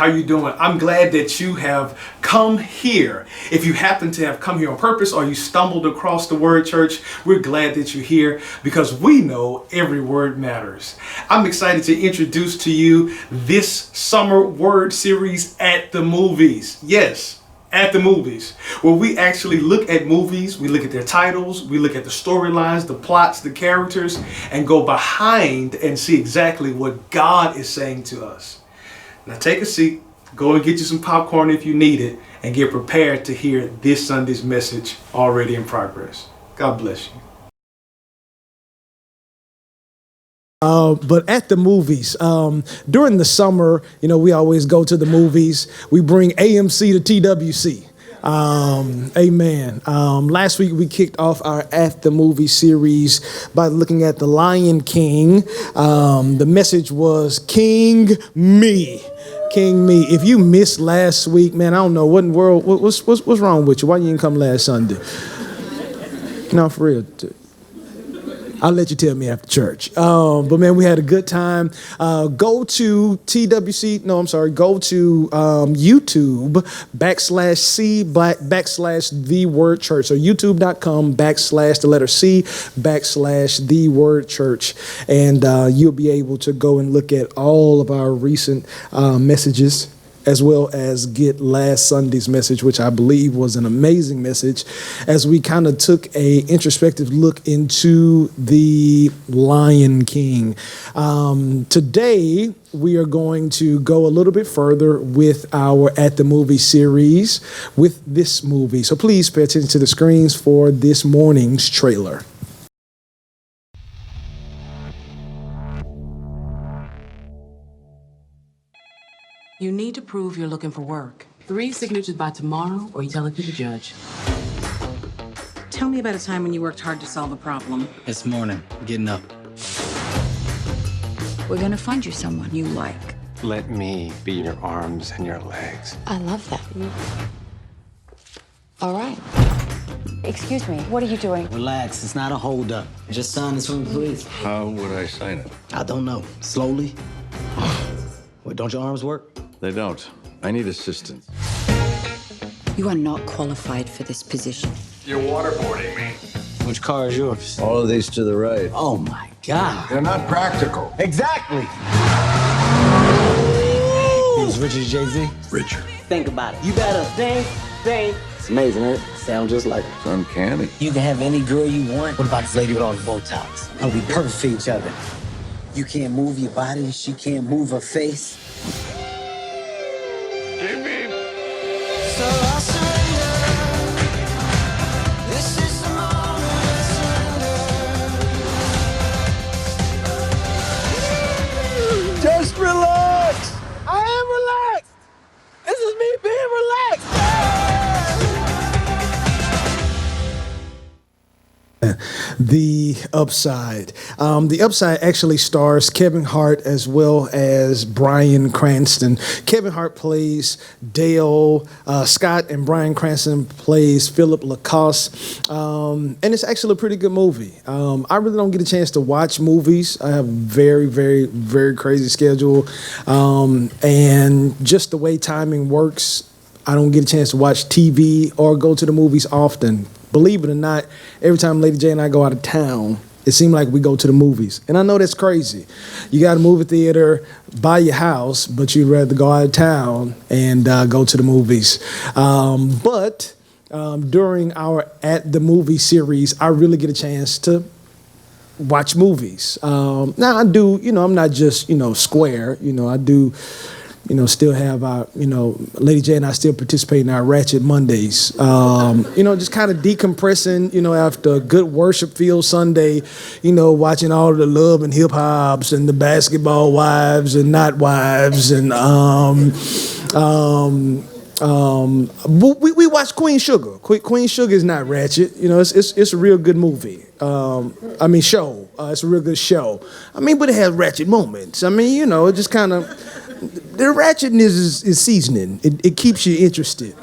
how you doing? I'm glad that you have come here. If you happen to have come here on purpose or you stumbled across the Word Church, we're glad that you're here because we know every word matters. I'm excited to introduce to you this summer word series at the movies. Yes, at the movies, where we actually look at movies, we look at their titles, we look at the storylines, the plots, the characters, and go behind and see exactly what God is saying to us. Now take a seat, go and get you some popcorn if you need it, and get prepared to hear this Sunday's message already in progress. God bless you. But at the movies, during the summer, we always go to the movies. We bring AMC to TWC. Amen. Last week we kicked off our At the Movie series by looking at The Lion King. The message was King Me. King Me. If you missed last week, man, I don't know what in the world, what's wrong with you? Why you didn't come last Sunday? No, for real. I'll let you tell me after church. But man, we had a good time. Go to TWC, no, I'm sorry, go to YouTube /C/The Word Church. So youtube.com / the letter C / The Word Church. And you'll be able to go and look at all of our recent messages, as well as get last Sunday's message, which I believe was an amazing message, as we kind of took a introspective look into the Lion King. Today, we are going to go a little bit further with our At the Movie series with this movie. So please pay attention to the screens for this morning's trailer. You need to prove you're looking for work. 3 signatures by tomorrow, or you tell it to the judge. Tell me about a time when you worked hard to solve a problem. This morning, getting up. We're gonna find you someone you like. Let me be your arms and your legs. I love that. All right. Excuse me, what are you doing? Relax, it's not a holdup. Just sign this from the police. How would I sign it? I don't know. Slowly. Wait, don't your arms work? They don't. I need assistance. You are not qualified for this position. You're waterboarding me. Which car is yours? All of these to the right. Oh my God. They're not practical. Exactly. He was richer than Jay-Z? Richer. Think about it. You got a thing. It's amazing, right? Sound just like it. It's uncanny. You can have any girl you want. What about this lady with all the Botox? Are we perfect for each other? You can't move your body, she can't move her face. Just relax. I am relaxed. This is me being relaxed. The Upside. The Upside actually stars Kevin Hart as well as Bryan Cranston. Kevin Hart plays Dale Scott, and Bryan Cranston plays Philip Lacoste. And it's actually a pretty good movie. I really don't get a chance to watch movies. I have a very, very, very crazy schedule. And just the way timing works, I don't get a chance to watch TV or go to the movies often. Believe it or not, every time Lady J and I go out of town, it seems like we go to the movies. And I know that's crazy. You got a movie theater by your house, but you'd rather go out of town and go to the movies. But during our At the Movie series, I really get a chance to watch movies. Now I do, I'm not just, square, I do, still have our, Lady J and I still participate in our Ratchet Mondays. Just kind of decompressing, after a good worship field Sunday, watching all of the love and hip hops and the basketball wives and not wives and we watch Queen Sugar. Queen Sugar is not ratchet. It's a real good movie. Show. It's a real good show. But it has ratchet moments. It just kind of, the ratchetness is seasoning. It keeps you interested.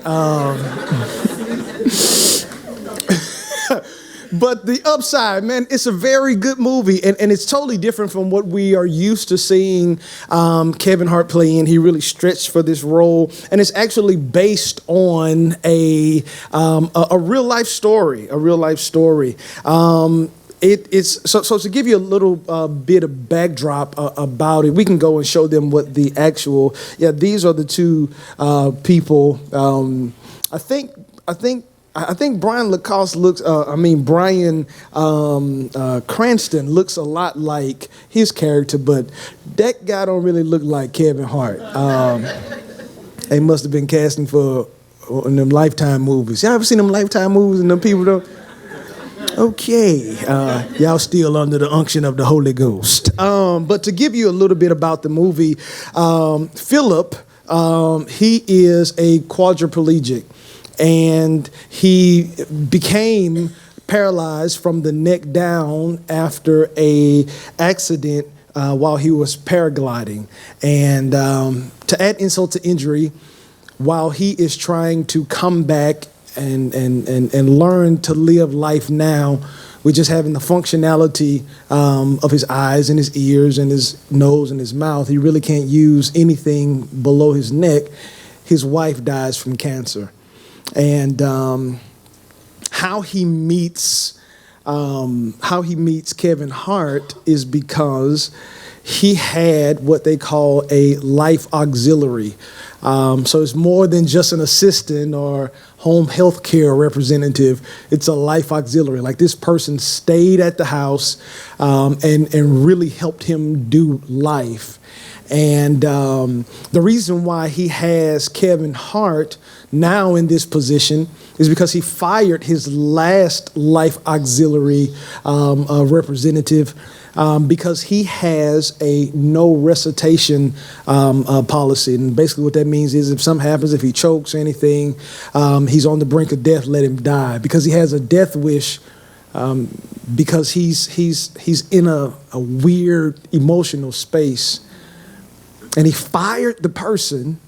But the upside, man, it's a very good movie, and it's totally different from what we are used to seeing Kevin Hart playing. He really stretched for this role, and it's actually based on a real life story. It's so to give you a little bit of backdrop about it. We can go and show them what the actual. Yeah, these are the two people. I think Brian Lacoste looks. Brian Cranston looks a lot like his character, but that guy don't really look like Kevin Hart. They must have been casting for in them Lifetime movies. Y'all ever seen them Lifetime movies and them people don't? Okay, y'all still under the unction of the Holy Ghost. But to give you a little bit about the movie, Philip, he is a quadriplegic, and he became paralyzed from the neck down after a accident while he was paragliding. And to add insult to injury, while he is trying to come back and learn to live life now with just having the functionality of his eyes and his ears and his nose and his mouth. He really can't use anything below his neck. His wife dies from cancer. And how he meets Kevin Hart is because he had what they call a life auxiliary. So it's more than just an assistant or home health care representative. It's a life auxiliary. Like this person stayed at the house and really helped him do life. And the reason why he has Kevin Hart now in this position is because he fired his last life auxiliary representative because he has a no resuscitation policy. And basically what that means is if something happens, if he chokes or anything, he's on the brink of death, let him die. Because he has a death wish because he's in a weird emotional space. And he fired the person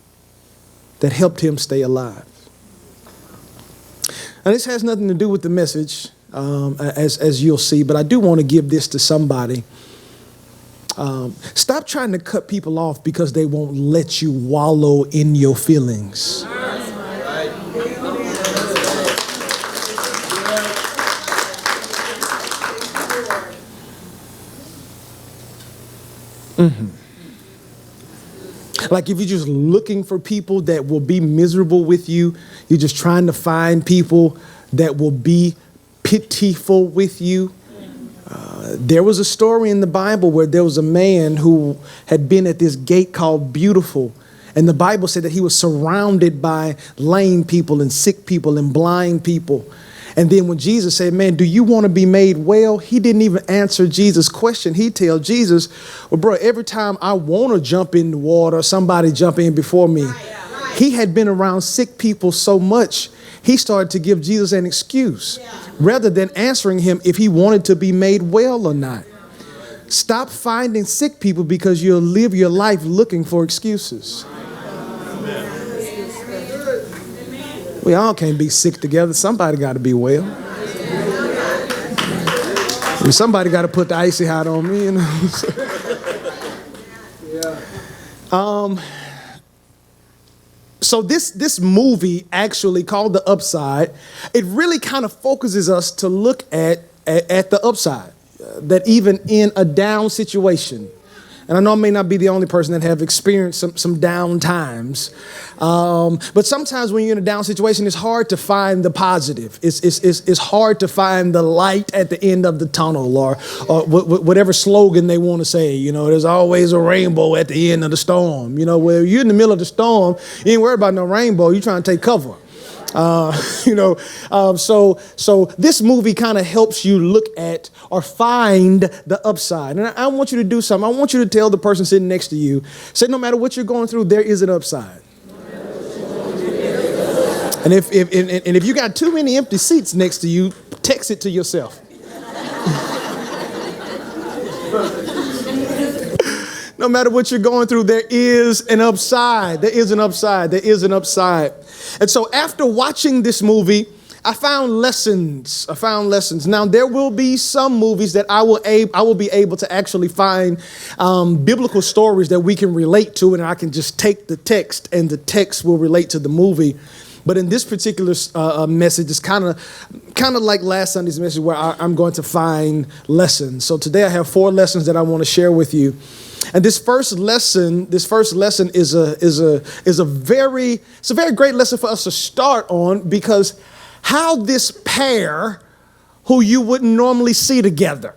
that helped him stay alive. Now, this has nothing to do with the message, as you'll see, but I do want to give this to somebody. Stop trying to cut people off because they won't let you wallow in your feelings. Mm-hmm. Like if you're just looking for people that will be miserable with you, you're just trying to find people that will be pitiful with you. There was a story in the Bible where there was a man who had been at this gate called Beautiful. And the Bible said that he was surrounded by lame people and sick people and blind people. And then when Jesus said, man, do you want to be made well? He didn't even answer Jesus' question. He tell Jesus, well, bro, every time I want to jump in the water, somebody jump in before me. He had been around sick people so much, he started to give Jesus an excuse rather than answering him if he wanted to be made well or not. Stop finding sick people because you'll live your life looking for excuses. We all can't be sick together. Somebody got to be well. I mean, somebody got to put the icy hot on me, you know. So this movie actually called The Upside, it really kind of focuses us to look at the upside, that even in a down situation, and I know I may not be the only person that have experienced some down times, but sometimes when you're in a down situation, it's hard to find the positive. It's hard to find the light at the end of the tunnel, or whatever slogan they want to say. You know, there's always a rainbow at the end of the storm. You know, where you're in the middle of the storm, you ain't worried about no rainbow. You're trying to take cover. So this movie kind of helps you look at or find the upside. And I want you to do something. I want you to tell the person sitting next to you, say, no matter what you're going through, there is an upside. And if you got too many empty seats next to you, text it to yourself. No matter what you're going through, there is an upside. There is an upside. There is an upside. And so after watching this movie, I found lessons. Now there will be some movies that I will be able to actually find biblical stories that we can relate to, and I can just take the text, and the text will relate to the movie. But in this particular message, it's kind of like last Sunday's message, where I'm going to find lessons. So today I have 4 lessons that I want to share with you. And this first lesson is a very great lesson for us to start on, because how this pair, who you wouldn't normally see together,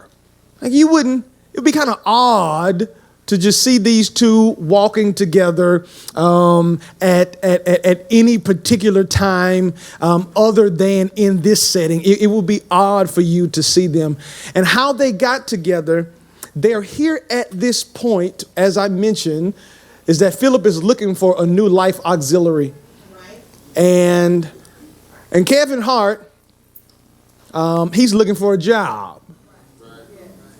it'd be kind of odd to just see these two walking together at any particular time other than in this setting. It would be odd for you to see them. And how they got together, they're here at this point, as I mentioned, is that Philip is looking for a new life auxiliary. And Kevin Hart, he's looking for a job.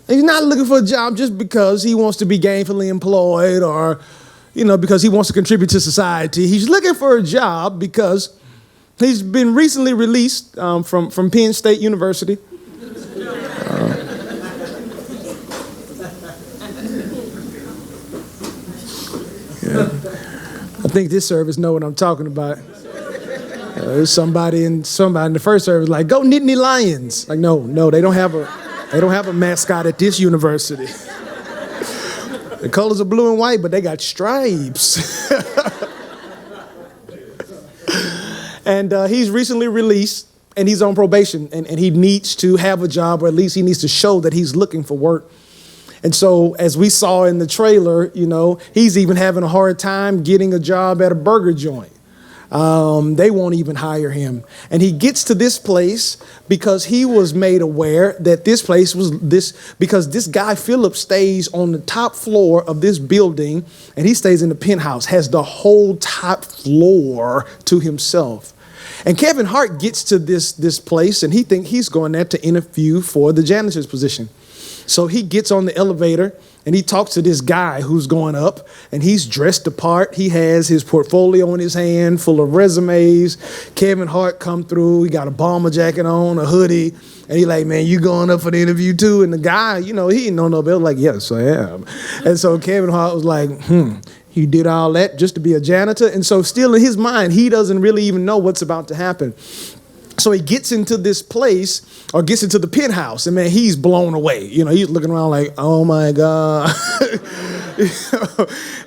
He's not looking for a job just because he wants to be gainfully employed or, because he wants to contribute to society. He's looking for a job because he's been recently released from Penn State University. I think this service know what I'm talking about. There's somebody in the first service like, go Nittany Lions. Like, no, they don't have a mascot at this university. The colors are blue and white, but they got stripes. And he's recently released, and he's on probation, and he needs to have a job, or at least he needs to show that he's looking for work. And so, as we saw in the trailer, he's even having a hard time getting a job at a burger joint. They won't even hire him. And he gets to this place because he was made aware that this place was because this guy, Philip, stays on the top floor of this building, and he stays in the penthouse, has the whole top floor to himself. And Kevin Hart gets to this place, and he thinks he's going there to interview for the janitor's position. So he gets on the elevator, and he talks to this guy who's going up, and he's dressed the part. He has his portfolio in his hand full of resumes. Kevin Hart come through. He got a bomber jacket on, a hoodie. And he like, man, you going up for the interview too? And the guy, he didn't know no better. Like, yes, I am. And so Kevin Hart was like, he did all that just to be a janitor. And so still in his mind, he doesn't really even know what's about to happen. So he gets into this place, or gets into the penthouse, and man, he's blown away. He's looking around like, oh my God.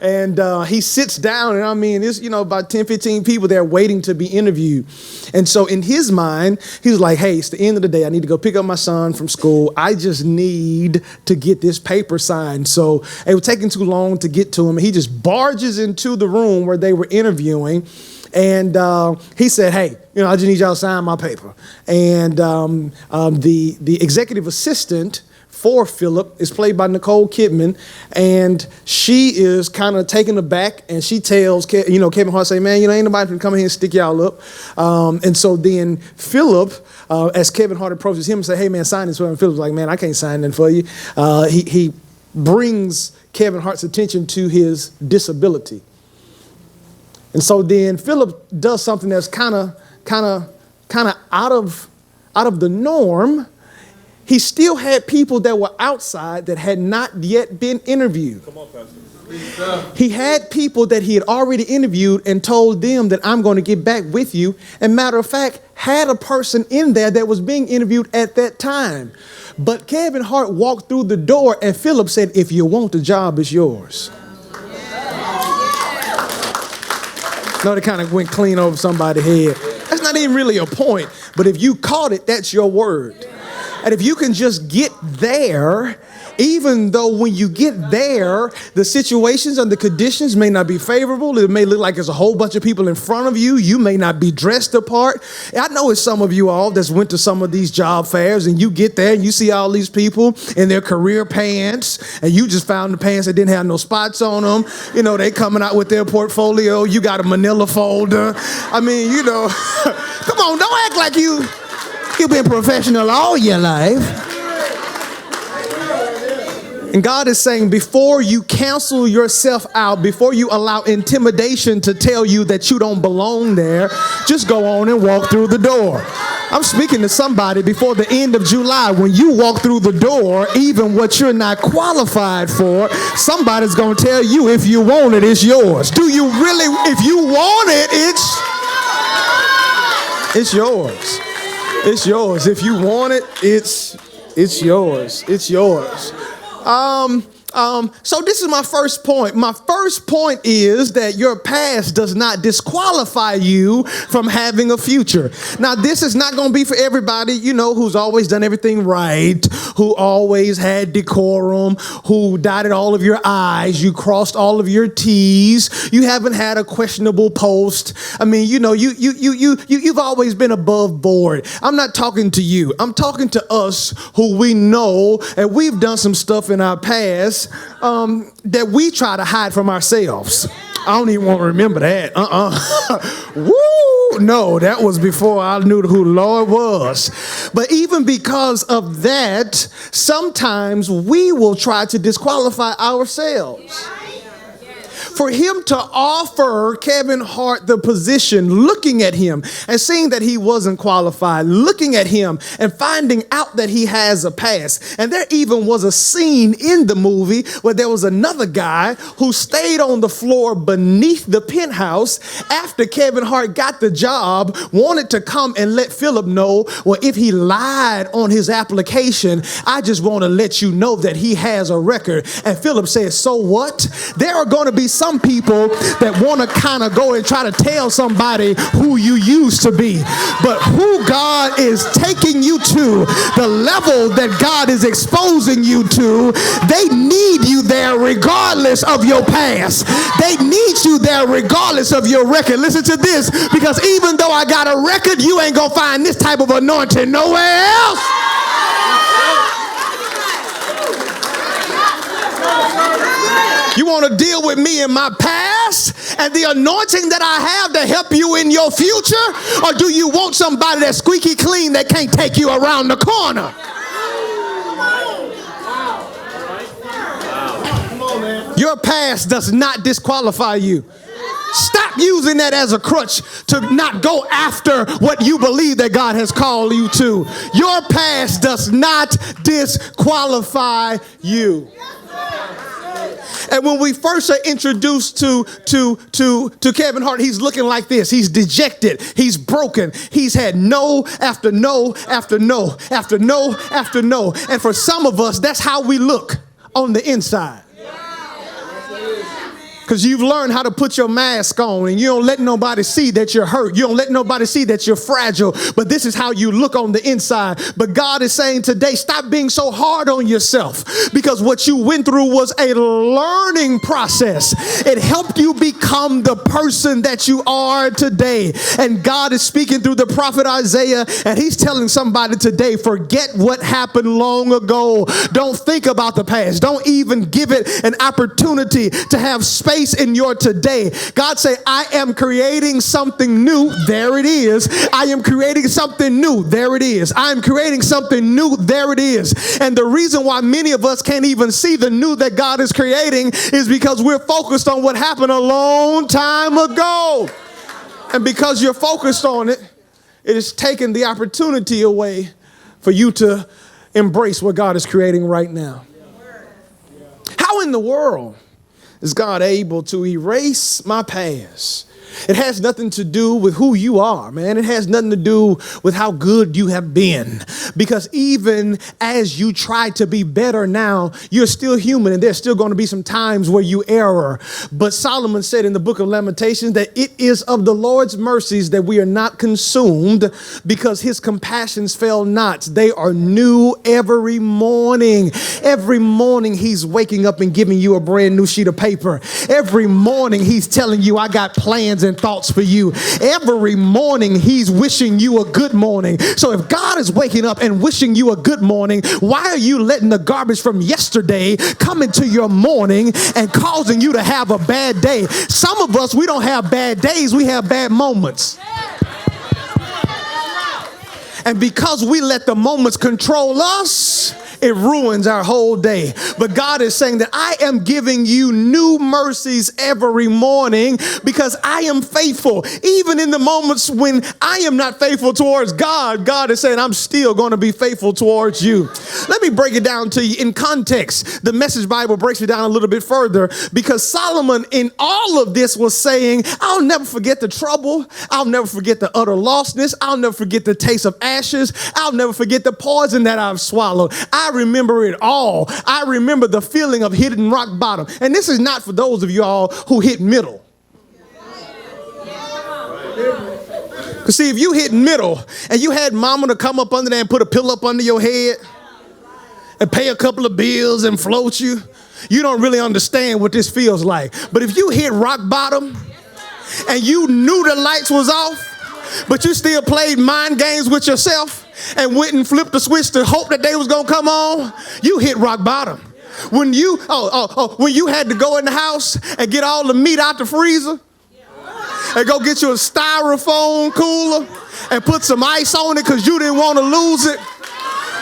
And he sits down, and there's, about 10, 15 people there waiting to be interviewed. And so in his mind, he's like, hey, it's the end of the day. I need to go pick up my son from school. I just need to get this paper signed. So it was taking too long to get to him. He just barges into the room where they were interviewing. And he said, hey, I just need y'all to sign my paper. And the executive assistant for Philip is played by Nicole Kidman. And she is kind of taken aback. And she tells, Kevin Hart, say, man, ain't nobody can come here and stick y'all up. And so then Philip, as Kevin Hart approaches him and say, hey, man, sign this for me. And Philip's like, man, I can't sign that for you. He brings Kevin Hart's attention to his disability. And so then Philip does something that's kind of out of the norm. He still had people that were outside that had not yet been interviewed. Come on, Pastor. He had people that he had already interviewed and told them that I'm going to get back with you. And matter of fact, had a person in there that was being interviewed at that time. But Kevin Hart walked through the door, and Philip said, if you want the job, it's yours. No, they kind of went clean over somebody's head. That's not even really a point. But if you caught it, that's your word. And if you can just get there, even though when you get there, the situations and the conditions may not be favorable. It may look like there's a whole bunch of people in front of you. You may not be dressed apart. I know it's some of you all that's went to some of these job fairs, and you get there and you see all these people in their career pants, and you just found the pants that didn't have no spots on them. They coming out with their portfolio. You got a manila folder. Come on, don't act like you've been professional all your life. And God is saying, before you cancel yourself out, before you allow intimidation to tell you that you don't belong there, just go on and walk through the door. I'm speaking to somebody before the end of July. When you walk through the door, even what you're not qualified for, somebody's going to tell you if you want it, it's yours. Do you really? If you want it, it's yours. It's yours. If you want it, it's yours. It's yours. So this is my first point. My first point is that your past does not disqualify you from having a future. Now, this is not going to be for everybody, who's always done everything right, who always had decorum, who dotted all of your I's, you crossed all of your T's, you haven't had a questionable post. I mean, you've always been above board. I'm not talking to you. I'm talking to us who we know, and we've done some stuff in our past that we try to hide from ourselves. I don't even want to remember that. Woo! No, that was before I knew who the Lord was. But even because of that, sometimes we will try to disqualify ourselves. For him to offer Kevin Hart the position, looking at him and seeing that he wasn't qualified, looking at him and finding out that he has a past. And there even was a scene in the movie where there was another guy who stayed on the floor beneath the penthouse after Kevin Hart got the job, wanted to come and let Philip know, well, if he lied on his application, I just want to let you know that he has a record. And Philip says, so what? There are going to be some people that want to kind of go and try to tell somebody who you used to be. But who God is taking you to, the level that God is exposing you to, they need you there regardless of your past. They need you there regardless of your record. Listen to this, because even though I got a record, you ain't gonna find this type of anointing nowhere else. You want to deal with me in my past and the anointing that I have to help you in your future? Or do you want somebody that's squeaky clean that can't take you around the corner? Your past does not disqualify you. Stop using that as a crutch to not go after what you believe that God has called you to. Your past does not disqualify you. And when we first are introduced to Kevin Hart, he's looking like this. He's dejected. He's broken. He's had no after no after no after no after no. And for some of us, that's how we look on the inside. Because you've learned how to put your mask on and you don't let nobody see that you're hurt. You don't let nobody see that you're fragile. But this is how you look on the inside. But God is saying today, stop being so hard on yourself, because what you went through was a learning process. It helped you become the person that you are today. And God is speaking through the prophet Isaiah, and he's telling somebody today, forget what happened long ago. Don't think about the past. Don't even give it an opportunity to have space in your today. God say, I am creating something new. There it is. I am creating something new. There it is. I am creating something new. There it is. And the reason why many of us can't even see the new that God is creating is because we're focused on what happened a long time ago. And because you're focused on it, it is taking the opportunity away for you to embrace what God is creating right now. How in the world is God able to erase my past? It has nothing to do with who you are, man. It has nothing to do with how good you have been. Because even as you try to be better now, you're still human, and there's still going to be some times where you err. But Solomon said in the book of Lamentations that it is of the Lord's mercies that we are not consumed, because his compassions fail not. They are new every morning. Every morning he's waking up and giving you a brand new sheet of paper. Every morning he's telling you, I got plans and thoughts for you. Every morning he's wishing you a good morning. So if God is waking up and wishing you a good morning, why are you letting the garbage from yesterday come into your morning and causing you to have a bad day? Some of us, we don't have bad days, we have bad moments. And because we let the moments control us, it ruins our whole day. But God is saying that I am giving you new mercies every morning because I am faithful. Even in the moments when I am not faithful towards God, God is saying I'm still going to be faithful towards you. Let me break it down to you in context. The Message Bible breaks it down a little bit further because Solomon in all of this was saying, I'll never forget the trouble. I'll never forget the utter lostness. I'll never forget the taste of ashes. I'll never forget the poison that I've swallowed. I remember it all. I remember the feeling of hitting rock bottom. And this is not for those of you all who hit middle. Because see, if you hit middle and you had mama to come up under there and put a pillow up under your head and pay a couple of bills and float you, you don't really understand what this feels like. But if you hit rock bottom and you knew the lights was off, but you still played mind games with yourself and went and flipped the switch to hope that they was gonna come on, you hit rock bottom. When you when you had to go in the house and get all the meat out the freezer and go get you a styrofoam cooler and put some ice on it because you didn't want to lose it.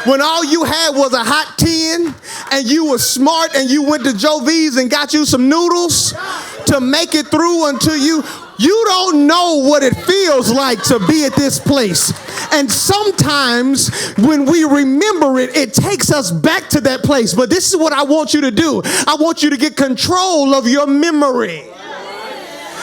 When all you had was a hot tin and you were smart and you went to Joe V's and got you some noodles to make it through until you don't know what it feels like to be at this place. And sometimes when we remember it, it takes us back to that place. But this is what I want you to do. I want you to get control of your memory.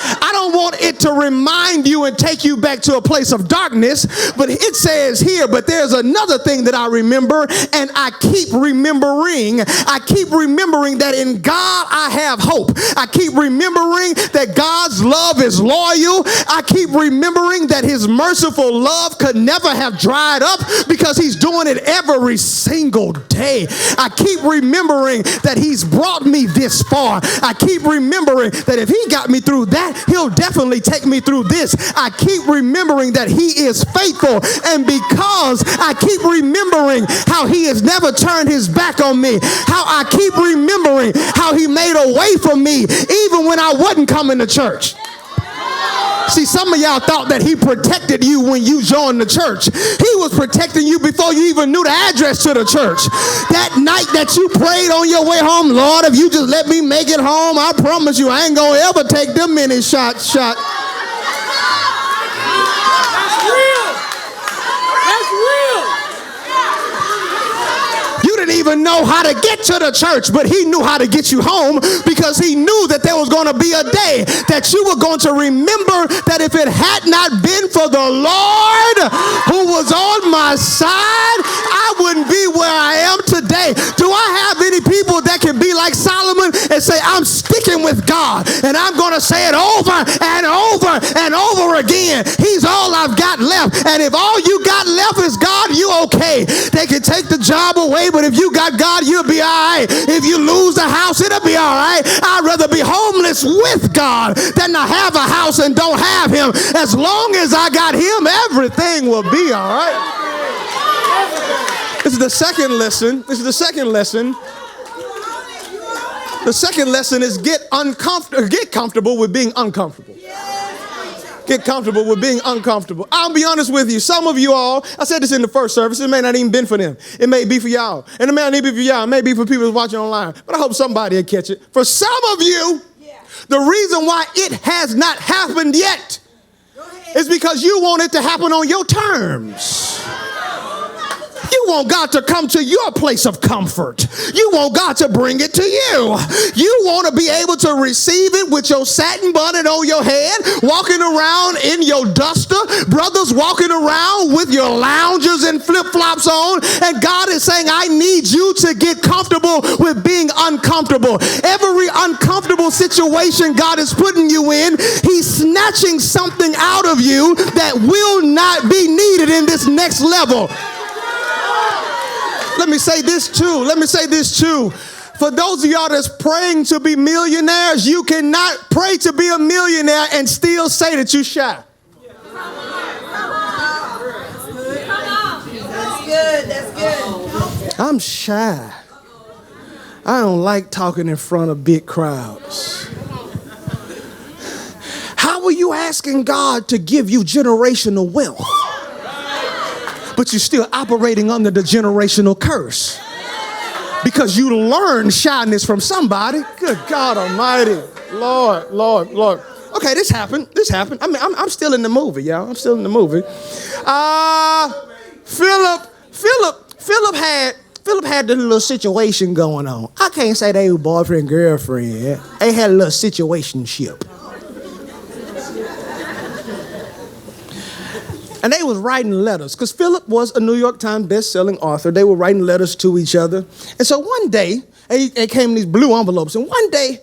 I don't want it to remind you and take you back to a place of darkness, but it says here, but there's another thing that I remember, and I keep remembering. I keep remembering that in God I have hope. I keep remembering that God's love is loyal. I keep remembering that his merciful love could never have dried up because he's doing it every single day. I keep remembering that he's brought me this far. I keep remembering that if he got me through that, he'll definitely take me through this. I keep remembering that he is faithful, and because I keep remembering how he has never turned his back on me, how I keep remembering how he made a way for me even when I wasn't coming to church. See, some of y'all thought that he protected you when you joined the church. He was protecting you before you even knew the address to the church. That night that you prayed on your way home, Lord, if you just let me make it home, I promise you I ain't gonna ever take them many shots. That's real. That's real. You didn't even know how to get to the church, but he knew how to get you home because he knew that there was going to be a day that you were going to remember that if it had not been for the Lord who was on my side, I wouldn't be where I am today. Do I have any people that can be like Solomon and say, I'm sticking with God and I'm going to say it over and over and over again? He's all I've got left. And if all you got left is God, you okay. They can take the job away, but if you got God, you'll be all right. If you lose the house, it'll be all right. I'd rather be homeless with God than to have a house and don't have him. As long as I got him, everything will be all right. This is the second lesson. The second lesson is get comfortable with being uncomfortable. Get comfortable with being uncomfortable. I'll be honest with you. Some of you all, I said this in the first service, it may not even been for them. It may be for y'all. And it may not even be for y'all. It may be for people who's watching online. But I hope somebody will catch it. For some of you, the reason why it has not happened yet is because you want it to happen on your terms. You want God to come to your place of comfort. You want God to bring it to you. You want to be able to receive it with your satin bonnet on your head, walking around in your duster, brothers walking around with your loungers and flip-flops on, and God is saying, I need you to get comfortable with being uncomfortable. Every uncomfortable situation God is putting you in, he's snatching something out of you that will not be needed in this next level. Let me say this too. For those of y'all that's praying to be millionaires, you cannot pray to be a millionaire and still say that you're shy. That's good. I'm shy. I don't like talking in front of big crowds. How are you asking God to give you generational wealth, but you're still operating under the generational curse? Because you learned shyness from somebody. Good God Almighty. Lord. Okay, this happened. I mean, I'm still in the movie, y'all. I'm still in the movie. Philip had this little situation going on. I can't say they were boyfriend, girlfriend. They had a little situationship. And they was writing letters, because Philip was a New York Times best-selling author. They were writing letters to each other. And so one day, it came in these blue envelopes. And one day,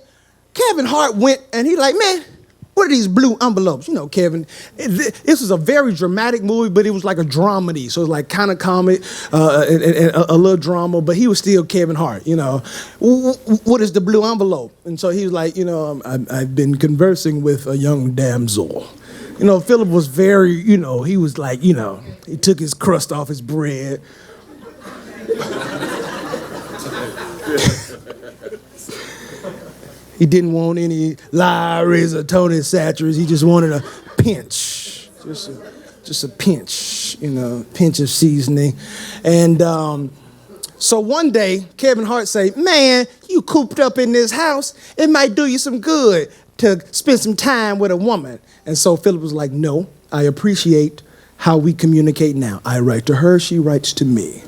Kevin Hart went, and he like, man, what are these blue envelopes? You know, Kevin, this was a very dramatic movie, but it was like a dramedy. So it was like kind of comic and a little drama, but he was still Kevin Hart, you know. What is the blue envelope? And so he was like, you know, I've been conversing with a young damsel. You know, Philip was very, you know, he was like, you know, he took his crust off his bread. He didn't want any Lawry's or Tony Satchers. He just wanted a pinch, just a pinch, you know, pinch of seasoning. And so one day, Kevin Hart say, man, you cooped up in this house. It might do you some good to spend some time with a woman. And so Philip was like, no, I appreciate how we communicate now. I write to her, she writes to me.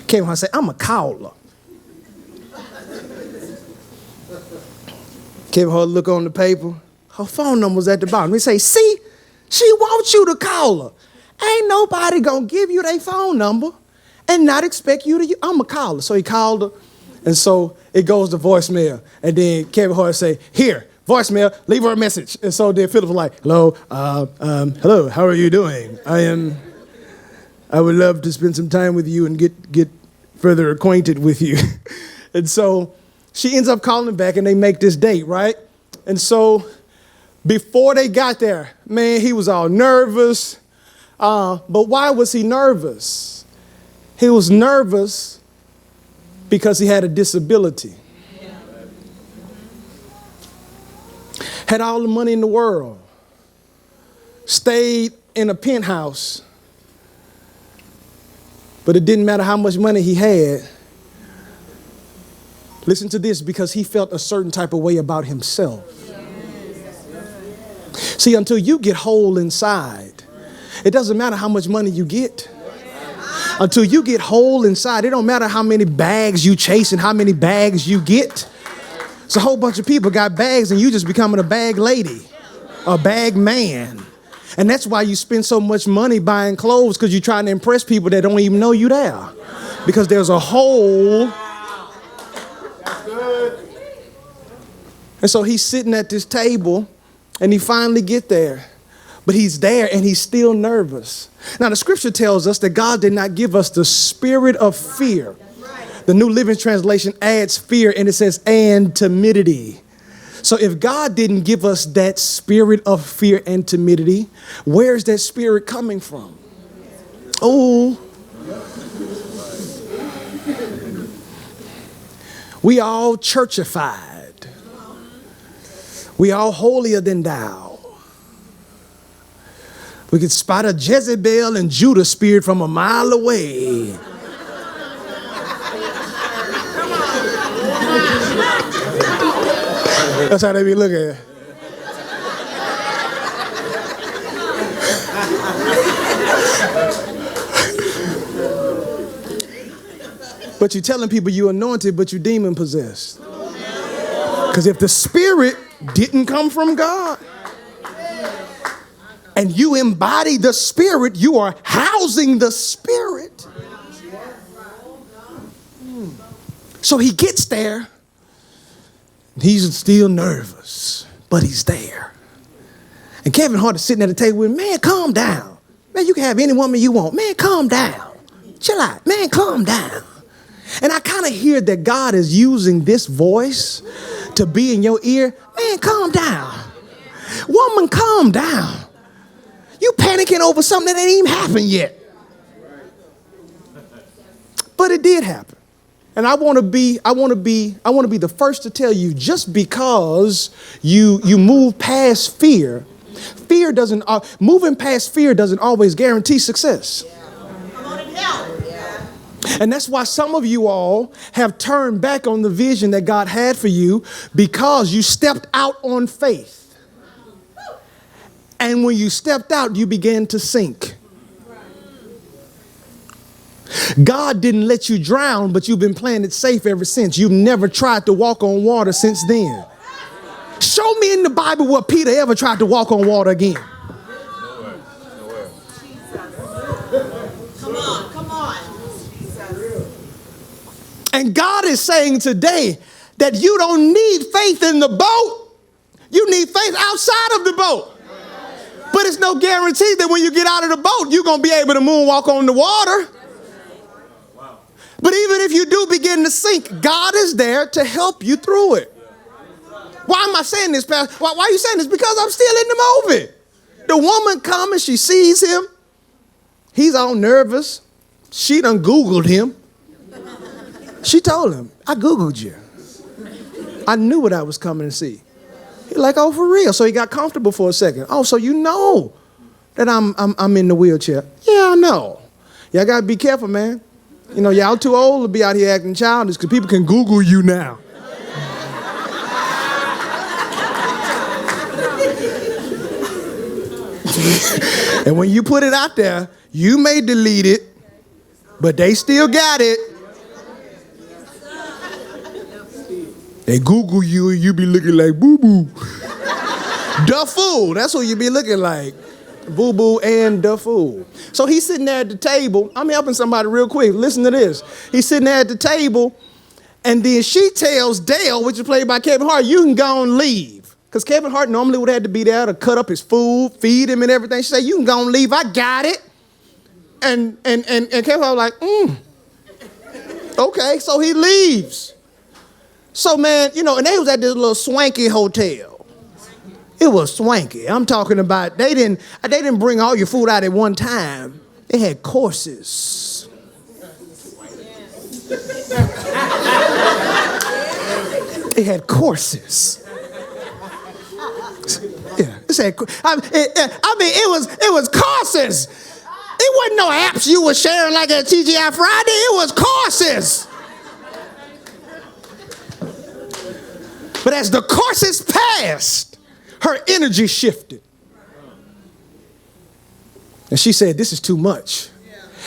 Kevin Hart said, I'm a caller. Kevin Hart look on the paper. Her phone number's at the bottom. He say, see, she wants you to call her. Ain't nobody gonna give you their phone number and not expect you to, I'm a caller. So he called her. And so it goes to voicemail. And then Kevin Hart say, here, voicemail, leave her a message. And so then Philip was like, hello, hello, how are you doing? I would love to spend some time with you and get further acquainted with you. And so she ends up calling him back and they make this date, right? And so before they got there, man, he was all nervous. But why was he nervous? He was nervous because he had a disability. Had all the money in the world, stayed in a penthouse, but it didn't matter how much money he had. Listen to this, because he felt a certain type of way about himself. See, until you get whole inside, it doesn't matter how much money you get. Until you get whole inside, it don't matter how many bags you chase and how many bags you get. It's a whole bunch of people got bags and you just becoming a bag lady, a bag man. And that's why you spend so much money buying clothes, because you're trying to impress people that don't even know you there. Because there's a hole. And so he's sitting at this table and he finally get there. But he's there and he's still nervous. Now the scripture tells us that God did not give us the spirit of fear. The New Living Translation adds fear and it says, and timidity. So if God didn't give us that spirit of fear and timidity, where's that spirit coming from? Oh, we all churchified. We all holier than thou. We could spot a Jezebel and Judas spirit from a mile away. That's how they be looking. But you're telling people you're anointed, but you're demon possessed. Because if the spirit didn't come from God and you embody the spirit, you are housing the spirit. So he gets there. He's still nervous, but he's there. And Kevin Hart is sitting at the table with, man, calm down. Man, you can have any woman you want. Man, calm down. Chill out. Man, calm down. And I kind of hear that God is using this voice to be in your ear. Man, calm down. Woman, calm down. You panicking over something that ain't even happened yet. But it did happen. And I want to be the first to tell you, just because you move past fear, moving past fear doesn't always guarantee success. And that's why some of you all have turned back on the vision that God had for you because you stepped out on faith. And when you stepped out, you began to sink. God didn't let you drown, but you've been playing it safe ever since. You've never tried to walk on water since then. Show me in the Bible where Peter ever tried to walk on water again. Come on. And God is saying today that you don't need faith in the boat. You need faith outside of the boat. But it's no guarantee that when you get out of the boat, you're going to be able to moonwalk on the water. But even if you do begin to sink, God is there to help you through it. Why am I saying this, Pastor? Why are you saying this? Because I'm still in the movie. The woman comes and she sees him. He's all nervous. She done Googled him. She told him, I Googled you. I knew what I was coming to see. He's like, oh, for real? So he got comfortable for a second. Oh, so you know that I'm in the wheelchair. Yeah, I know. Y'all got to be careful, man. You know, y'all too old to be out here acting childish because people can Google you now. And when you put it out there, you may delete it, but they still got it. They Google you and you be looking like boo-boo. Da fool, that's what you be looking like. Boo-boo and da fool. So he's sitting there at the table. I'm helping somebody real quick. Listen to this. He's sitting there at the table, and then she tells Dale, which is played by Kevin Hart, you can go and leave. Because Kevin Hart normally would have to be there to cut up his food, feed him and everything. She said, you can go and leave. I got it. And Kevin Hart was like, okay, so he leaves. So, man, you know, and they was at this little swanky hotel. It was swanky. I'm talking about they didn't bring all your food out at one time. They had courses. They had courses. Yeah, it was courses. It wasn't no apps you were sharing like at TGI Friday. It was courses. But as the courses passed, her energy shifted. And she said, this is too much.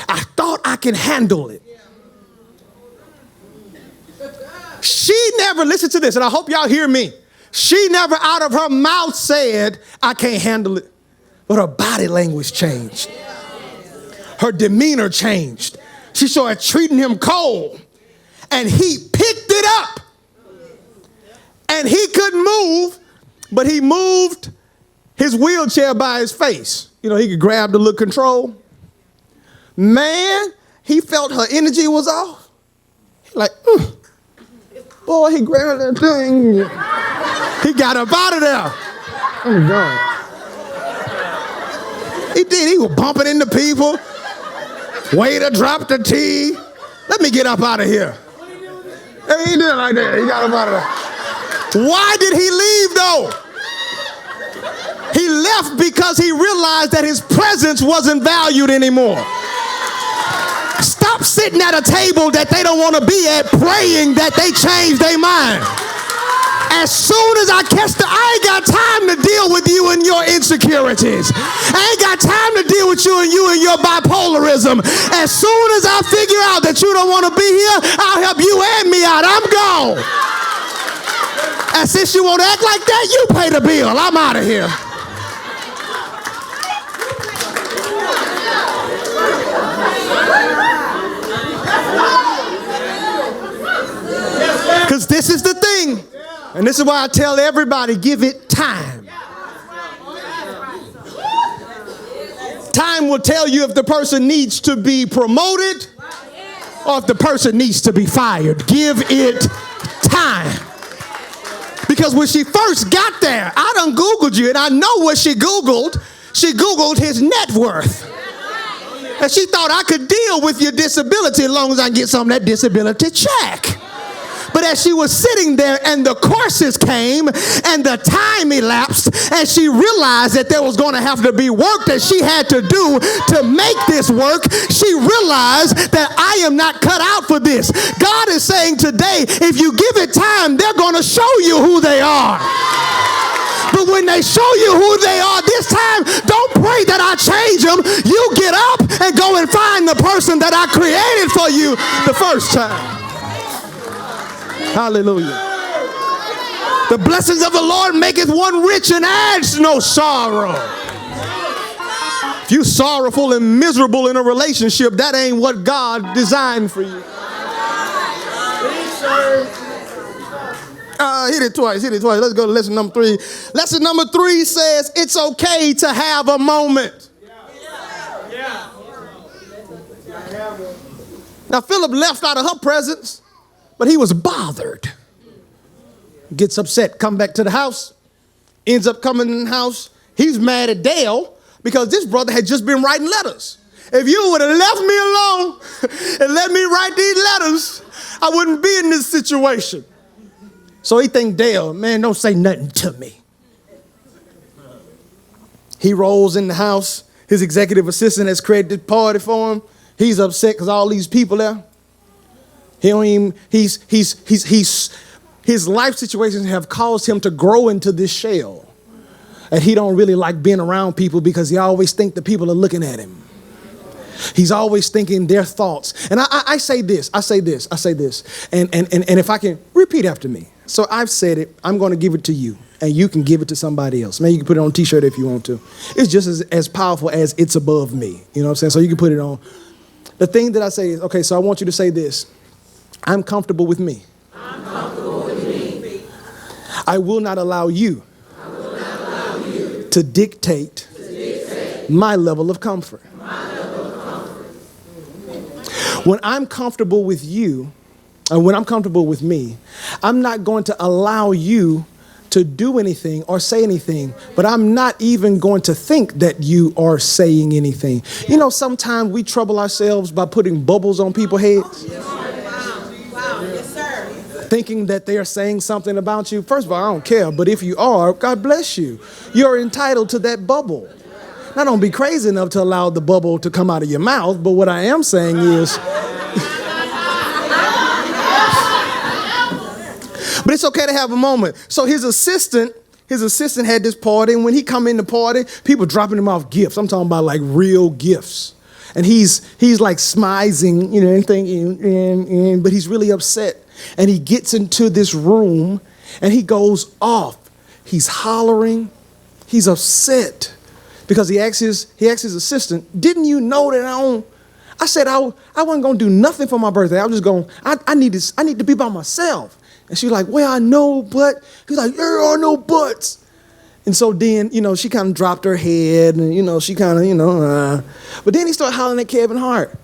I thought I could handle it. She never, listen to this, and I hope y'all hear me. She never out of her mouth said, I can't handle it. But her body language changed. Her demeanor changed. She started treating him cold. And he picked it up. And he couldn't move, but he moved his wheelchair by his face. You know, he could grab the little control. Man, he felt her energy was off. He like, boy, he grabbed that thing. He got up out of there. Oh, God. He did. He was bumping into people. Waiter dropped the tea. Let me get up out of here. Hey, he did it like that. He got up out of there. Why did he leave, though? He left because he realized that his presence wasn't valued anymore. Stop sitting at a table that they don't want to be at, praying that they change their mind. As soon as I catch I ain't got time to deal with you and your insecurities. I ain't got time to deal with you and your bipolarism. As soon as I figure out that you don't want to be here, I'll help you and me out. I'm gone. And since you won't act like that, you pay the bill. I'm out of here. Because this is the thing. And this is why I tell everybody, give it time. Time will tell you if the person needs to be promoted or if the person needs to be fired. Give it time. Because when she first got there, I done Googled you, and I know what she Googled. She Googled his net worth. And she thought I could deal with your disability as long as I get some of that disability check. But as she was sitting there and the courses came and the time elapsed and she realized that there was going to have to be work that she had to do to make this work, she realized that I am not cut out for this. God is saying today, if you give it time, they're going to show you who they are. But when they show you who they are this time, don't pray that I change them. You get up and go and find the person that I created for you the first time. Hallelujah. The blessings of the Lord maketh one rich and adds no sorrow. If you sorrowful and miserable in a relationship, that ain't what God designed for you. Hit it twice. Let's go to lesson number 3. Lesson number 3 says it's okay to have a moment. Now, Philip left out of her presence, but he was bothered. Gets upset, come back to the house, ends up coming in the house. He's mad at Dale because this brother had just been writing letters. If you would have left me alone and let me write these letters, I wouldn't be in this situation. So he think, Dale, man, don't say nothing to me. He rolls in the house. His executive assistant has created this party for him. He's upset because all these people there. He don't even, his life situations have caused him to grow into this shell. And he don't really like being around people because he always think the people are looking at him. He's always thinking their thoughts. And I say this. And if I can repeat after me. So I've said it. I'm going to give it to you. And you can give it to somebody else. Maybe you can put it on a t-shirt if you want to. It's just as powerful as it's above me. You know what I'm saying? So you can put it on. The thing that I say is, okay, so I want you to say this. I'm comfortable with me. I'm comfortable with me. I will not allow you to dictate my level of comfort. When I'm comfortable with you, and when I'm comfortable with me, I'm not going to allow you to do anything or say anything, but I'm not even going to think that you are saying anything. You know, sometimes we trouble ourselves by putting bubbles on people's heads. Thinking that they are saying something about you. First of all, I don't care, but if you are, God bless you. You're entitled to that bubble. Now, don't be crazy enough to allow the bubble to come out of your mouth, but what I am saying is, but it's okay to have a moment. So his assistant had this party, and when he come in the party, people dropping him off gifts. I'm talking about like real gifts. And he's like smizing, you know, and thinking, but he's really upset. And he gets into this room and he goes off. He's hollering. He's upset because he asks his assistant, didn't you know that I said I wasn't going to do nothing for my birthday. I was just going, I need to be by myself. And she's like, well, I know, but he's like, there are no buts. And so then, you know, she kind of dropped her head and, you know, she kind of, but then he started hollering at Kevin Hart.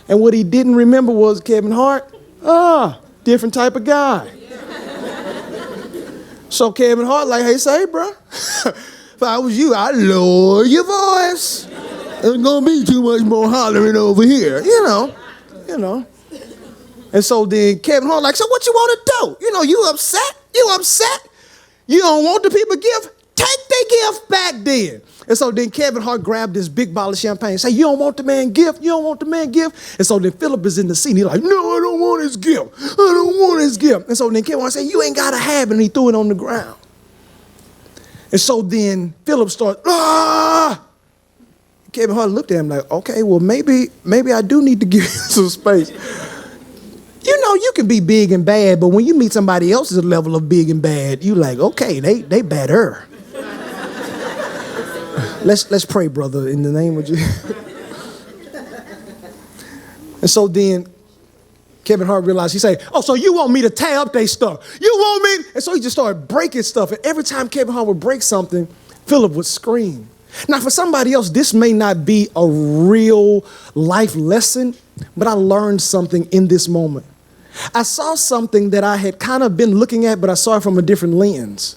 And what he didn't remember was Kevin Hart, different type of guy. So Kevin Hart like, hey, say, bro, if I was you, I'd lower your voice. There's going to be too much more hollering over here, you know. And so then Kevin Hart like, so what you want to do? You know, you upset? You don't want the people gift? Take their gift back then. And so then Kevin Hart grabbed this big bottle of champagne and say, you don't want the man gift? You don't want the man gift? And so then Philip is in the scene. He's like, no, I don't want his gift. I don't want his gift. And so then Kevin Hart said, you ain't got to have it. And he threw it on the ground. And so then Philip started, Kevin Hart looked at him like, okay, well, maybe I do need to give you some space. You know, you can be big and bad, but when you meet somebody else's level of big and bad, you like, okay, they better. Let's pray, brother, in the name of Jesus. And so then Kevin Hart realized, he said, oh, so you want me to tear up their stuff? You want me? And so he just started breaking stuff. And every time Kevin Hart would break something, Philip would scream. Now, for somebody else, this may not be a real life lesson, but I learned something in this moment. I saw something that I had kind of been looking at, but I saw it from a different lens.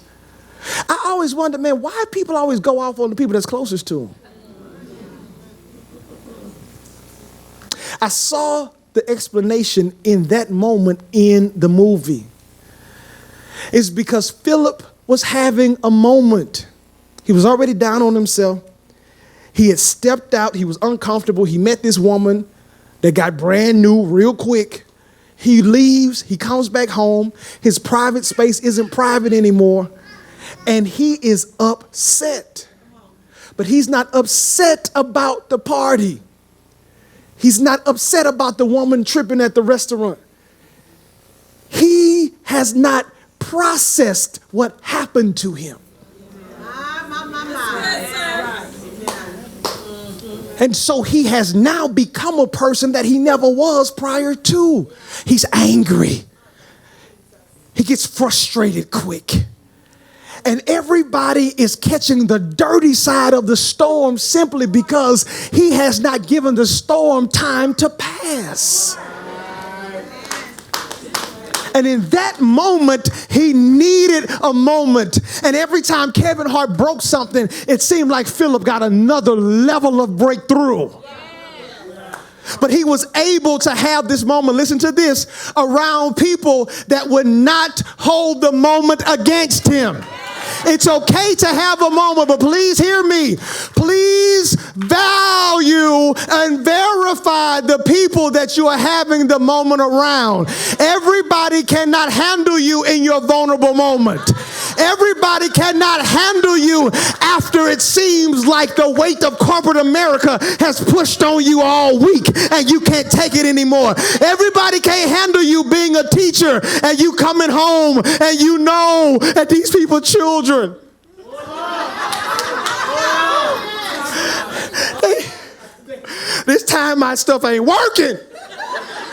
I always wondered, man, why people always go off on the people that's closest to them? I saw the explanation in that moment in the movie. is because Philip was having a moment. He was already down on himself. He had stepped out. He was uncomfortable. He met this woman that got brand new real quick. He leaves. He comes back home. His private space isn't private anymore. And he is upset. But he's not upset about the party. He's not upset about the woman tripping at the restaurant. He has not processed what happened to him. And so he has now become a person that he never was prior to. He's angry. He gets frustrated quick. And everybody is catching the dirty side of the storm simply because he has not given the storm time to pass. And in that moment, he needed a moment. And every time Kevin Hart broke something, it seemed like Philip got another level of breakthrough. But he was able to have this moment, listen to this, around people that would not hold the moment against him. It's okay to have a moment, but please hear me. Please value and verify the people that you are having the moment around. Everybody cannot handle you in your vulnerable moment. Everybody cannot handle you after it seems like the weight of corporate America has pushed on you all week and you can't take it anymore. Everybody can't handle you being a teacher and you coming home and you know that these people are children. This time my stuff ain't working.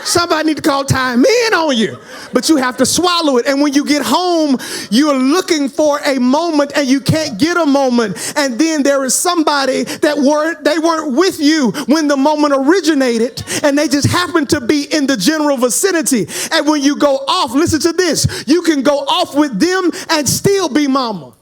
Somebody need to call time in on you. But you have to swallow it. And when you get home, you're looking for a moment and you can't get a moment. And then there is somebody that weren't with you when the moment originated and they just happened to be in the general vicinity. And when you go off, listen to this, you can go off with them and still be mama.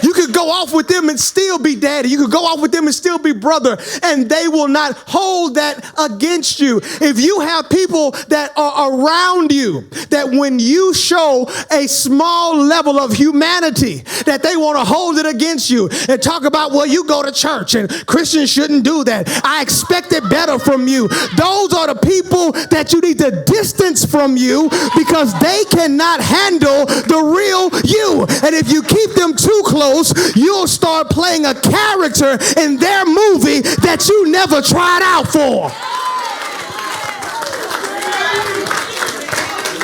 You could go off with them and still be daddy. You could go off with them and still be brother, and they will not hold that against you. If you have people that are around you, that when you show a small level of humanity, that they want to hold it against you and talk about, well, you go to church and Christians shouldn't do that. I expected better from you. Those are the people that you need to distance from you because they cannot handle the real you. And if you keep them too close, you'll start playing a character in their movie that you never tried out for.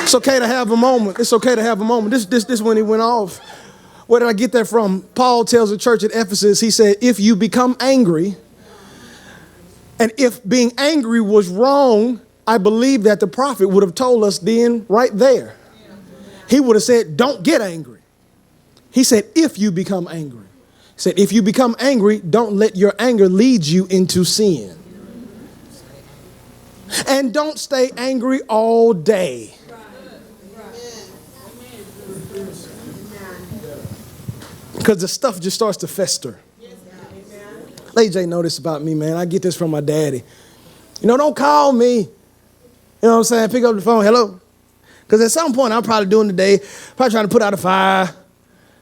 It's okay to have a moment. It's okay to have a moment. This when he went off. Where did I get that from? Paul tells the church at Ephesus, he said, if you become angry, and if being angry was wrong, I believe that the prophet would have told us then right there. He would have said, don't get angry. He said, if you become angry. He said, if you become angry, don't let your anger lead you into sin. And don't stay angry all day. Because the stuff just starts to fester. Lady J know this about me, man. I get this from my daddy. You know, don't call me. You know what I'm saying? Pick up the phone. Hello. Because at some point, I'm probably doing the day, probably trying to put out a fire.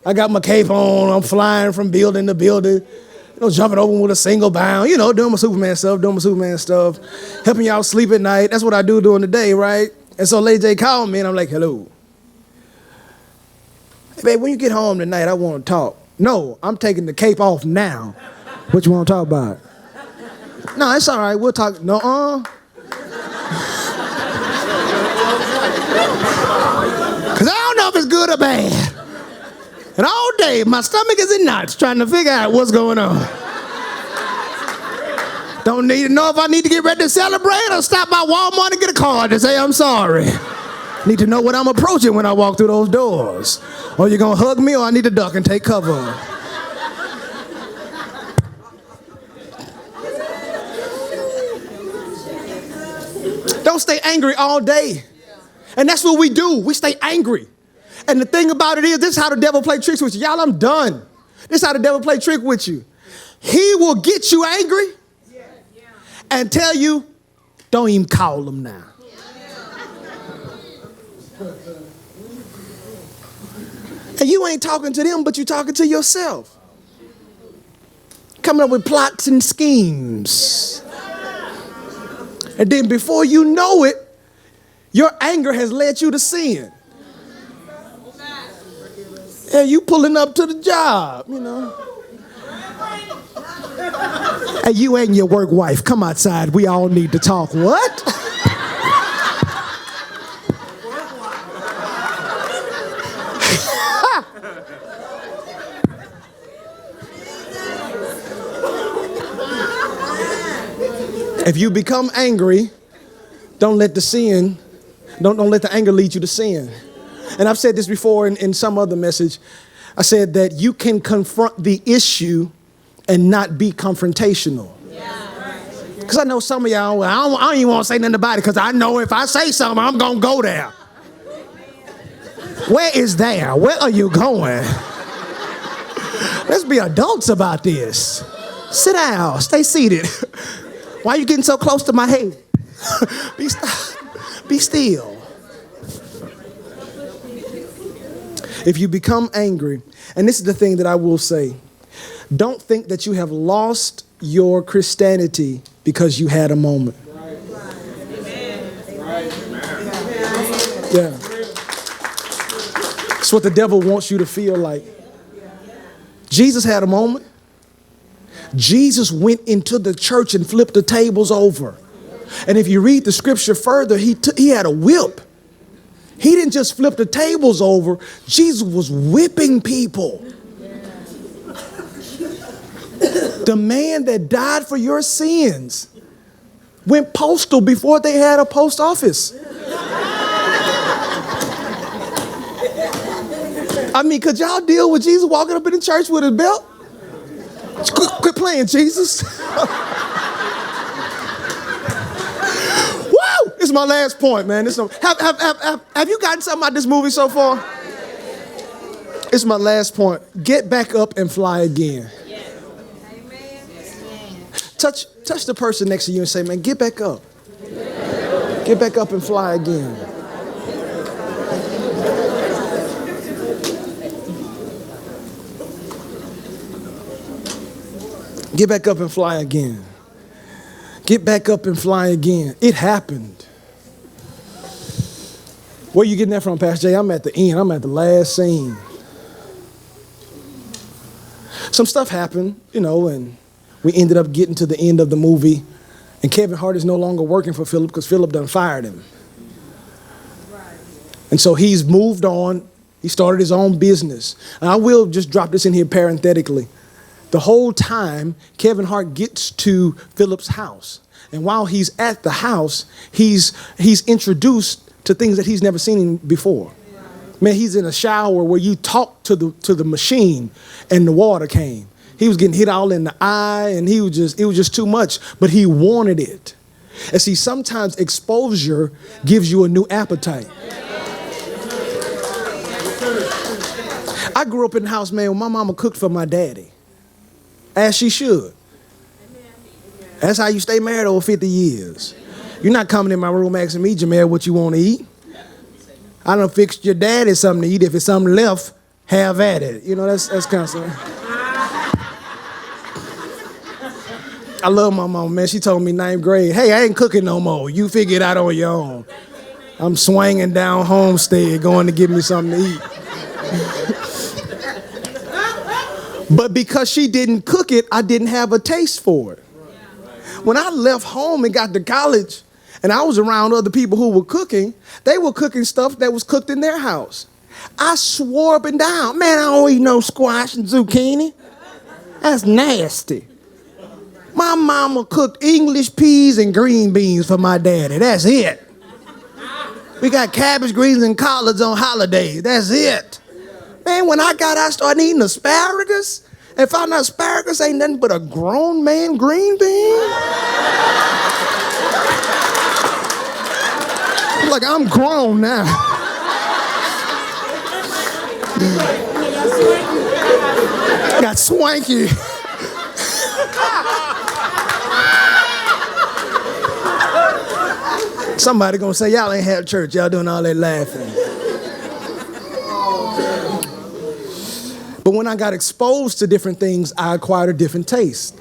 I got my cape on. I'm flying from building to building. You know, jumping over with a single bound. You know, doing my Superman stuff. Helping y'all sleep at night. That's what I do during the day, right? And so Lady J called me, and I'm like, hello. Hey, babe, when you get home tonight, I want to talk. No, I'm taking the cape off now. What you want to talk about? No, it's all right. We'll talk. No, because I don't know if it's good or bad. And all day, my stomach is in knots trying to figure out what's going on. Don't need to know if I need to get ready to celebrate or stop by Walmart and get a card to say I'm sorry. Need to know what I'm approaching when I walk through those doors. Or you're going to hug me or I need to duck and take cover. Don't stay angry all day. And that's what we do. We stay angry. And the thing about it is, this is how the devil play tricks with you. Y'all, I'm done. This is how the devil play trick with you. He will get you angry and tell you, don't even call him now. And you ain't talking to them, but you talking to yourself. Coming up with plots and schemes. And then before you know it, your anger has led you to sin. And you pulling up to the job, you know. And you and your work wife, come outside. We all need to talk. What? If you become angry, don't let the anger lead you to sin. And I've said this before in some other message. I said that you can confront the issue and not be confrontational. Because I know some of y'all, I don't even want to say nothing about it because I know if I say something, I'm going to go there. Where is there? Where are you going? Let's be adults about this. Sit down. Stay seated. Why are you getting so close to my head? Be still. If you become angry, and this is the thing that I will say, don't think that you have lost your Christianity because you had a moment. Yeah. It's what the devil wants you to feel like. Jesus had a moment. Jesus went into the church and flipped the tables over. And if you read the scripture further, he had a whip. He didn't just flip the tables over. Jesus was whipping people. The man that died for your sins went postal before they had a post office. I mean, could y'all deal with Jesus walking up in the church with his belt? Quit playing, Jesus. Woo! This is my last point, man. Have you gotten something out of this movie so far? It's my last point. Get back up and fly again. Touch the person next to you and say, man, get back up. Get back up and fly again. Get back up and fly again. Get back up and fly again. It happened. Where you getting that from, Pastor Jay? I'm at the end. I'm at the last scene. Some stuff happened, and we ended up getting to the end of the movie. And Kevin Hart is no longer working for Philip because Philip done fired him. And so he's moved on. He started his own business. And I will just drop this in here parenthetically. The whole time, Kevin Hart gets to Philip's house. And while he's at the house, he's introduced to things that he's never seen before. Man, he's in a shower where you talk to the machine and the water came. He was getting hit all in the eye and it was just too much, but he wanted it. And see, sometimes exposure gives you a new appetite. I grew up in the house, man, where my mama cooked for my daddy. As she should. That's how you stay married over 50 years. You're not coming in my room asking me, Jamel, what you want to eat. I done fixed your daddy something to eat. If it's something left, have at it. That's kind of something. I love my mama, man. She told me 9th grade, hey, I ain't cooking no more. You figure it out on your own. I'm swinging down Homestead going to get me something to eat. But because she didn't cook it, I didn't have a taste for it. When I left home and got to college and I was around other people who were cooking, they were cooking stuff that was cooked in their house. I swore up and down, man, I don't eat no squash and zucchini. That's nasty. My mama cooked English peas and green beans for my daddy. That's it. We got cabbage greens and collards on holidays. That's it. Man, when I got out, I started eating asparagus and found out asparagus ain't nothing but a grown man green bean. Like, I'm grown now. Got swanky. Somebody gonna say, y'all ain't have church. Y'all doing all that laughing. But when I got exposed to different things, I acquired a different taste.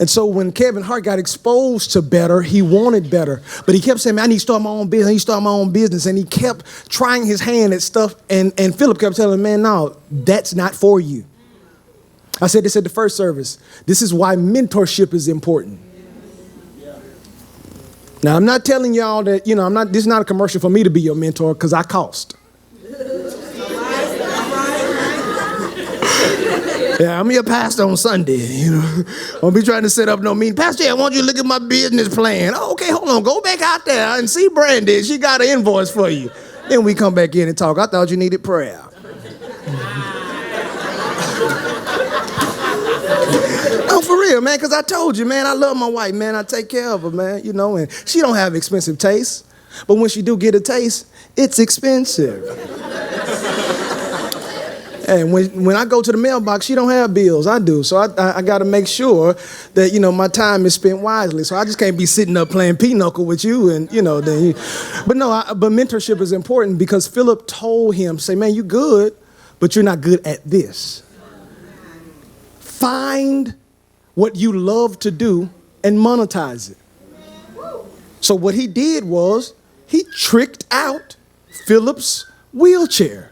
And so when Kevin Hart got exposed to better, he wanted better. But he kept saying, man, I need to start my own business. I need to start my own business. And he kept trying his hand at stuff. And Philip kept telling him, man, no, that's not for you. I said this at the first service. This is why mentorship is important. Now, I'm not telling y'all that, this is not a commercial for me to be your mentor because I cost. Yeah, I'm your pastor on Sunday, I'll be trying to set up no meeting. Pastor, I want you to look at my business plan. Oh, okay, hold on. Go back out there and see Brandy. She got an invoice for you. Then we come back in and talk. I thought you needed prayer. Oh, for real, man, because I told you, man, I love my wife, man. I take care of her, man, and she don't have expensive taste. But when she do get a taste, it's expensive. And when I go to the mailbox, she don't have bills. I do. So I got to make sure that, my time is spent wisely. So I just can't be sitting up playing pinochle with you but mentorship is important because Philip told him, say, man, you good, but you're not good at this. Find what you love to do and monetize it. So what he did was he tricked out Philip's wheelchair.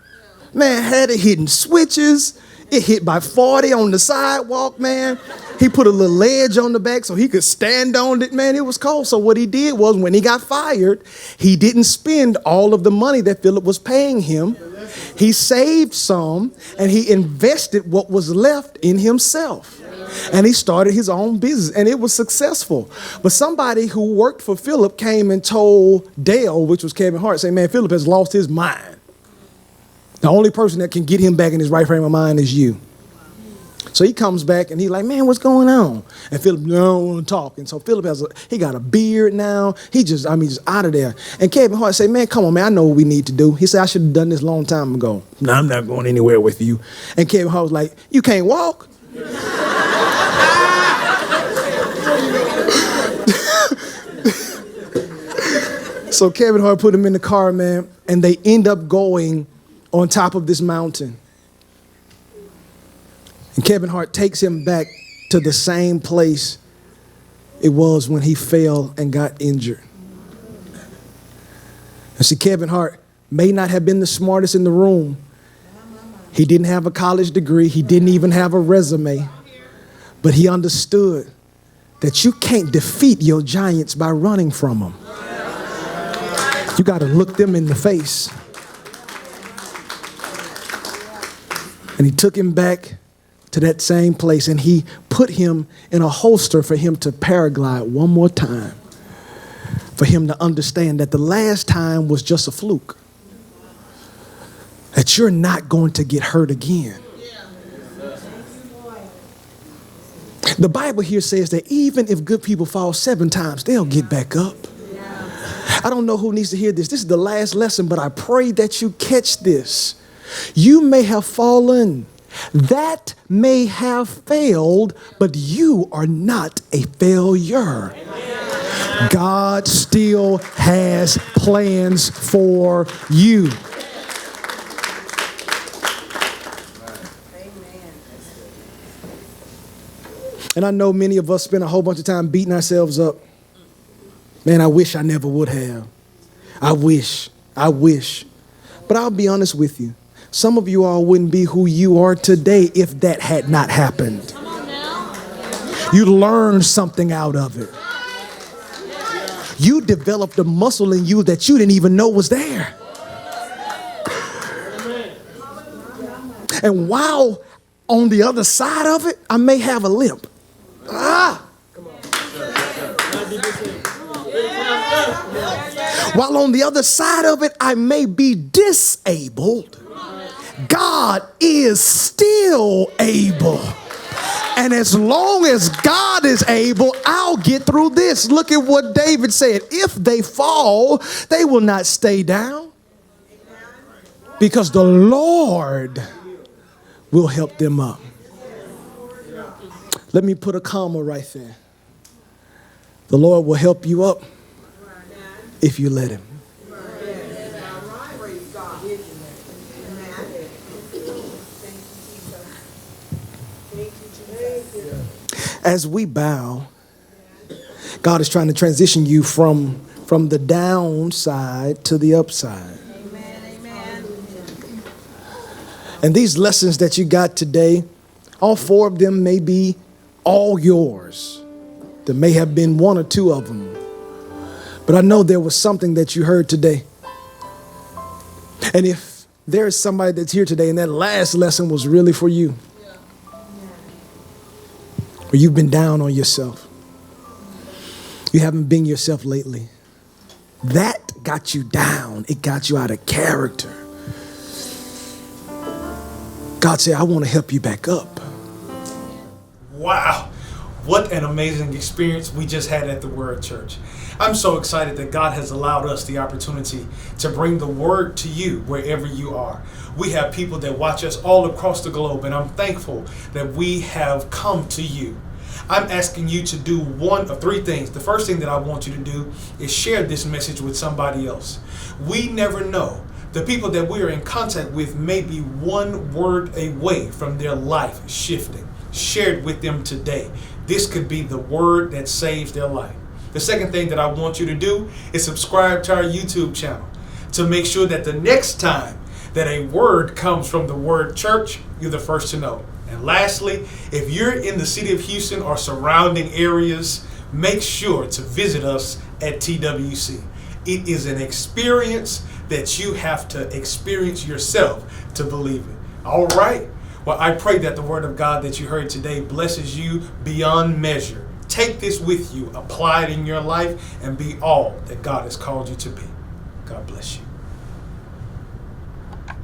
Man, had it hitting switches. It hit by 40 on the sidewalk, man. He put a little ledge on the back so he could stand on it, man. It was cold. So what he did was when he got fired, he didn't spend all of the money that Philip was paying him. He saved some and he invested what was left in himself. And he started his own business and it was successful. But somebody who worked for Philip came and told Dale, which was Kevin Hart, say, man, Philip has lost his mind. The only person that can get him back in his right frame of mind is you. So he comes back and he's like, man, what's going on? And Philip, no, I don't want to talk. And so Philip he got a beard now. He's just out of there. And Kevin Hart say, man, come on, man, I know what we need to do. He said, I should have done this a long time ago. No, I'm not going anywhere with you. And Kevin Hart was like, you can't walk? So Kevin Hart put him in the car, man, and they end up going on top of this mountain. And Kevin Hart takes him back to the same place it was when he fell and got injured. And see, Kevin Hart may not have been the smartest in the room. He didn't have a college degree. He didn't even have a resume. But he understood that you can't defeat your giants by running from them. You got to look them in the face. And he took him back to that same place and he put him in a holster for him to paraglide one more time. For him to understand that the last time was just a fluke. That you're not going to get hurt again. The Bible here says that even if good people fall 7 times, they'll get back up. I don't know who needs to hear this. This is the last lesson, but I pray that you catch this. You may have fallen. That may have failed, but you are not a failure. God still has plans for you. And I know many of us spend a whole bunch of time beating ourselves up. Man, I wish I never would have. I wish. But I'll be honest with you. Some of you all wouldn't be who you are today if that had not happened. You learned something out of it. You developed a muscle in you that you didn't even know was there. And while on the other side of it, I may have a limp. While on the other side of it, I may be disabled. God is still able. And as long as God is able, I'll get through this. Look at what David said. If they fall, they will not stay down. Because the Lord will help them up. Let me put a comma right there. The Lord will help you up if you let him. As we bow, God is trying to transition you from the downside to the upside. And these lessons that you got today, all 4 of them may be all yours. There may have been 1 or 2 of them. But I know there was something that you heard today. And if there is somebody that's here today and that last lesson was really for you, or you've been down on yourself, you haven't been yourself lately, that got you down. It got you out of character. God said, I want to help you back up. Wow, what an amazing experience we just had at the Word Church. I'm so excited that God has allowed us the opportunity to bring the Word to you wherever you are. We have people that watch us all across the globe, and I'm thankful that we have come to you. I'm asking you to do 1 of 3 things. The first thing that I want you to do is share this message with somebody else. We never know. The people that we are in contact with may be 1 word away from their life shifting. Share it with them today. This could be the word that saves their life. The second thing that I want you to do is subscribe to our YouTube channel to make sure that the next time that a word comes from the Word Church, you're the first to know. And lastly, if you're in the city of Houston or surrounding areas, make sure to visit us at TWC. It is an experience that you have to experience yourself to believe it. All right. Well, I pray that the word of God that you heard today blesses you beyond measure. Take this with you, apply it in your life, and be all that God has called you to be. God bless you.